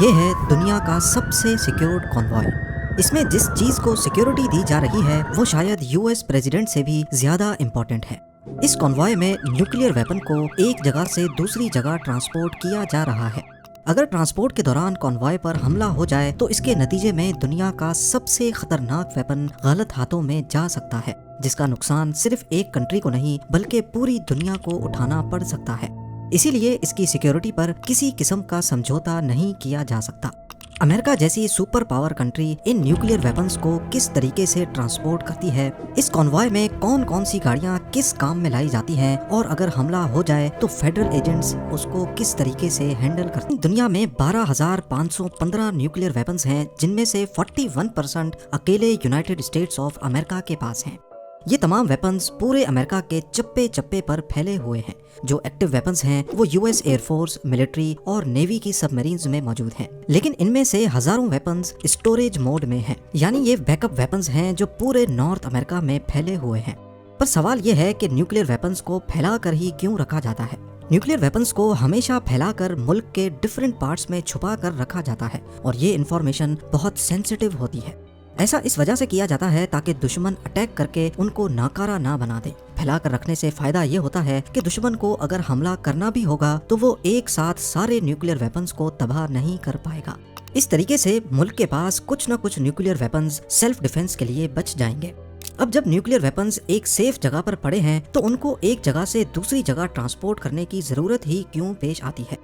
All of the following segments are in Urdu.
یہ ہے دنیا کا سب سے سیکیورڈ کانوائے۔ اس میں جس چیز کو سیکیورٹی دی جا رہی ہے وہ شاید یو ایس پریزیڈنٹ سے بھی زیادہ امپورٹنٹ ہے۔ اس کانوائے میں نیوکلیئر ویپن کو ایک جگہ سے دوسری جگہ ٹرانسپورٹ کیا جا رہا ہے۔ اگر ٹرانسپورٹ کے دوران کانوائے پر حملہ ہو جائے تو اس کے نتیجے میں دنیا کا سب سے خطرناک ویپن غلط ہاتھوں میں جا سکتا ہے، جس کا نقصان صرف ایک کنٹری کو نہیں بلکہ پوری دنیا کو اٹھانا پڑ سکتا ہے۔ اسی لیے اس کی سیکیورٹی پر کسی قسم کا سمجھوتا نہیں کیا جا سکتا۔ امریکہ جیسی super power country in nuclear weapons کو کس طریقے سے ٹرانسپورٹ کرتی ہے، اس کانوائے میں کون کون سی گاڑیاں کس کام میں لائی جاتی ہیں، اور اگر حملہ ہو جائے تو فیڈرل ایجنٹس اس کو کس طریقے سے ہینڈل کرتے ہیں۔ دنیا میں 12,515 نیوکلیئر ویپنز ہیں، جن میں سے 41% اکیلے یونائٹڈ اسٹیٹس آف امریکہ کے پاس ہیں۔ یہ تمام ویپنز پورے امریکہ کے چپے چپے پر پھیلے ہوئے ہیں۔ جو ایکٹیو ویپنز ہیں وہ U S air force, military اور نیوی کی سب میرینز میں موجود ہیں، لیکن ان میں سے ہزاروں ویپنز اسٹوریج موڈ میں ہیں، یعنی یہ بیک اپ ویپنز ہیں جو پورے نارتھ امریکہ میں پھیلے ہوئے ہیں۔ پر سوال یہ ہے کہ نیوکلیئر ویپنز کو پھیلا کر ہی کیوں رکھا جاتا ہے؟ نیوکلیئر ویپنز کو ہمیشہ پھیلا کر ملک کے ڈیفرنٹ پارٹس میں چھپا کر رکھا جاتا ہے، اور یہ انفارمیشن بہت سینسٹیو ہوتی ہے۔ ایسا اس وجہ سے کیا جاتا ہے تاکہ دشمن اٹیک کر کے ان کو ناکارہ نہ بنا دے۔ پھیلا کر رکھنے سے فائدہ یہ ہوتا ہے کہ دشمن کو اگر حملہ کرنا بھی ہوگا تو وہ ایک ساتھ سارے نیوکلیئر ویپنز کو تباہ نہیں کر پائے گا۔ اس طریقے سے ملک کے پاس کچھ نہ کچھ نیوکلیئر ویپنز سیلف ڈیفنس کے لیے بچ جائیں گے۔ اب جب نیوکلیئر ویپنز ایک سیف جگہ پر پڑے ہیں تو ان کو ایک جگہ سے دوسری جگہ ٹرانسپورٹ کرنے کی ضرورت ہی کیوں پیش آتی ہے؟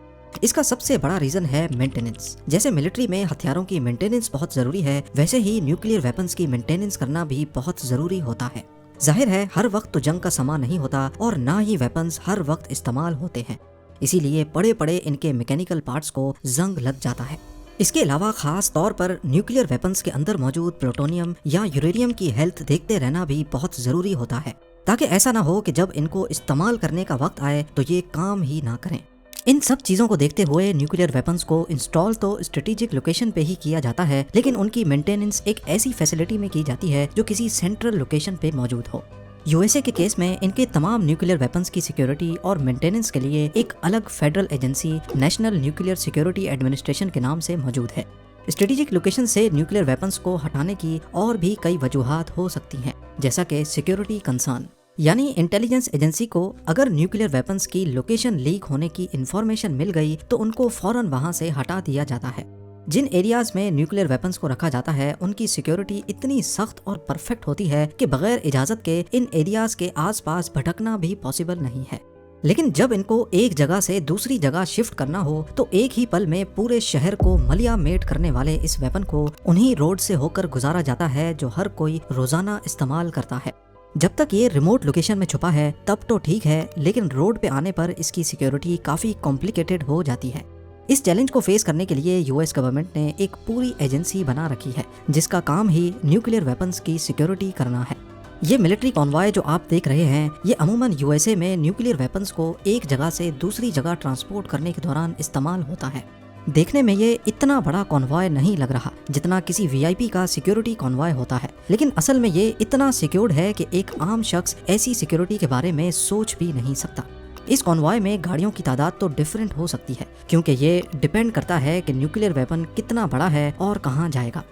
اس کا سب سے بڑا ریزن ہے مینٹیننس۔ جیسے ملٹری میں ہتھیاروں کی مینٹیننس بہت ضروری ہے، ویسے ہی نیوکلیئر ویپنز کی مینٹیننس کرنا بھی بہت ضروری ہوتا ہے۔ ظاہر ہے ہر وقت تو جنگ کا سما نہیں ہوتا، اور نہ ہی ویپنز ہر وقت استعمال ہوتے ہیں، اسی لیے پڑے پڑے ان کے میکینیکل پارٹس کو زنگ لگ جاتا ہے۔ اس کے علاوہ خاص طور پر نیوکلیئر ویپنز کے اندر موجود پلوٹونیم یا یورینیم کی ہیلتھ دیکھتے رہنا بھی بہت ضروری ہوتا ہے، تاکہ ایسا نہ ہو کہ جب ان کو استعمال کرنے کا وقت آئے تو یہ کام ہی نہ کریں۔ ان سب چیزوں کو دیکھتے ہوئے نیوکلیئر ویپنز کو انسٹال تو اسٹریٹجک لوکیشن پہ ہی کیا جاتا ہے، لیکن ان کی مینٹیننس ایک ایسی فیسلٹی میں کی جاتی ہے جو کسی سینٹرل لوکیشن پہ موجود ہو۔ یو ایس اے کے کیس میں ان کے تمام نیوکلیئر ویپنز کی سیکیورٹی اور مینٹیننس کے لیے ایک الگ federal agency national nuclear security administration کے نام سے موجود ہے۔ اسٹریٹجک لوکیشن سے نیوکلیئر ویپنز کو ہٹانے کی اور بھی کئی وجوہات ہو سکتی ہیں، جیسا کہ سیکیورٹی کنسرن، یعنی انٹیلیجنس ایجنسی کو اگر نیوکلیئر ویپنز کی لوکیشن لیک ہونے کی انفارمیشن مل گئی تو ان کو فوراً وہاں سے ہٹا دیا جاتا ہے۔ جن ایریاز میں نیوکلیئر ویپنز کو رکھا جاتا ہے ان کی سیکیورٹی اتنی سخت اور پرفیکٹ ہوتی ہے کہ بغیر اجازت کے ان ایریاز کے آس پاس بھٹکنا بھی پاسبل نہیں ہے۔ لیکن جب ان کو ایک جگہ سے دوسری جگہ شفٹ کرنا ہو تو ایک ہی پل میں پورے شہر کو ملیا میٹ کرنے والے اس ویپن کو انہی روڈ سے ہو کر گزارا جاتا ہے جو ہر کوئی روزانہ استعمال کرتا ہے۔ جب تک یہ ریموٹ لوکیشن میں چھپا ہے تب تو ٹھیک ہے، لیکن روڈ پہ آنے پر اس کی سیکیورٹی کافی کمپلیکیٹڈ ہو جاتی ہے۔ اس چیلنج کو فیس کرنے کے لیے یو ایس گورنمنٹ نے ایک پوری ایجنسی بنا رکھی ہے جس کا کام ہی نیوکلیئر ویپنز کی سیکیورٹی کرنا ہے۔ یہ ملٹری کانوائے جو آپ دیکھ رہے ہیں یہ عموماً یو ایس اے میں نیوکلیئر ویپنز کو ایک جگہ سے دوسری جگہ ٹرانسپورٹ کرنے کے دوران استعمال ہوتا ہے۔ دیکھنے میں یہ اتنا بڑا کانوائے نہیں لگ رہا جتنا کسی وی آئی پی کا سیکیورٹی کانوائے ہوتا ہے، لیکن اصل میں یہ اتنا سیکیورڈ ہے کہ ایک عام شخص ایسی سیکیورٹی کے بارے میں سوچ بھی نہیں سکتا۔ اس کانوائے میں گاڑیوں کی تعداد تو ڈیفرنٹ ہو سکتی ہے، کیونکہ یہ ڈیپینڈ کرتا ہے کہ نیوکلیئر ویپن کتنا بڑا ہے اور کہاں جائے گا۔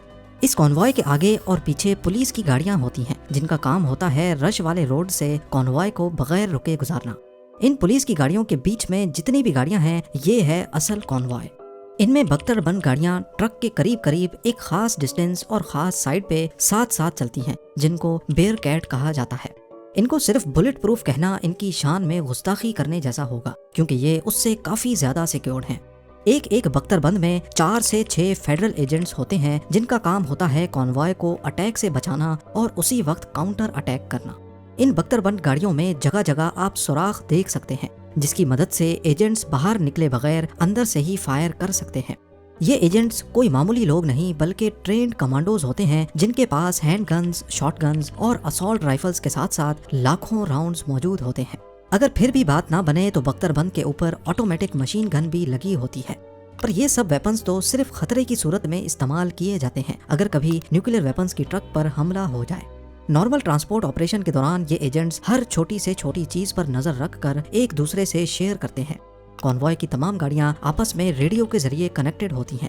اس کانوائے کے آگے اور پیچھے پولیس کی گاڑیاں ہوتی ہیں جن کا کام ہوتا ہے رش والے روڈ سے کانوائے کو بغیر رکے گزارنا۔ ان پولیس کی گاڑیوں کے بیچ میں جتنی بھی گاڑیاں ہیں یہ ہے اصل کانوائے۔ ان میں بختر بند گاڑیاں ٹرک کے قریب قریب ایک خاص ڈسٹینس اور خاص سائڈ پہ ساتھ ساتھ چلتی ہیں، جن کو بیئر کیٹ کہا جاتا ہے۔ ان کو صرف بلٹ پروف کہنا ان کی شان میں گستاخی کرنے جیسا ہوگا، کیونکہ یہ اس سے کافی زیادہ سیکیورڈ ہیں۔ ایک بختر بند میں 4 سے 6 فیڈرل ایجنٹس ہوتے ہیں جن کا کام ہوتا ہے کانوائے کو اٹیک سے بچانا اور اسی وقت کاؤنٹر اٹیک کرنا۔ ان بختر بند گاڑیوں میں جگہ جگہ آپ سوراخ دیکھ سکتے ہیں جس کی مدد سے ایجنٹس باہر نکلے بغیر اندر سے ہی فائر کر سکتے ہیں۔ یہ ایجنٹس کوئی معمولی لوگ نہیں بلکہ ٹرینڈ کمانڈوز ہوتے ہیں جن کے پاس ہینڈ گنز، شارٹ گنز اور اسالٹ رائفلز کے ساتھ ساتھ لاکھوں راؤنڈز موجود ہوتے ہیں۔ اگر پھر بھی بات نہ بنے تو بختر بند کے اوپر آٹومیٹک مشین گن بھی لگی ہوتی ہے۔ پر یہ سب ویپنز تو صرف خطرے کی صورت میں استعمال کیے جاتے ہیں اگر کبھی نیوکلیئر ویپنز کی ٹرک پر حملہ ہو جائے۔ نارمل ٹرانسپورٹ آپریشن کے دوران یہ ایجنٹس ہر چھوٹی سے چھوٹی چیز پر نظر رکھ کر ایک دوسرے سے شیئر کرتے ہیں۔ کانوائے کی تمام گاڑیاں آپس میں ریڈیو کے ذریعے کنیکٹڈ ہوتی ہیں۔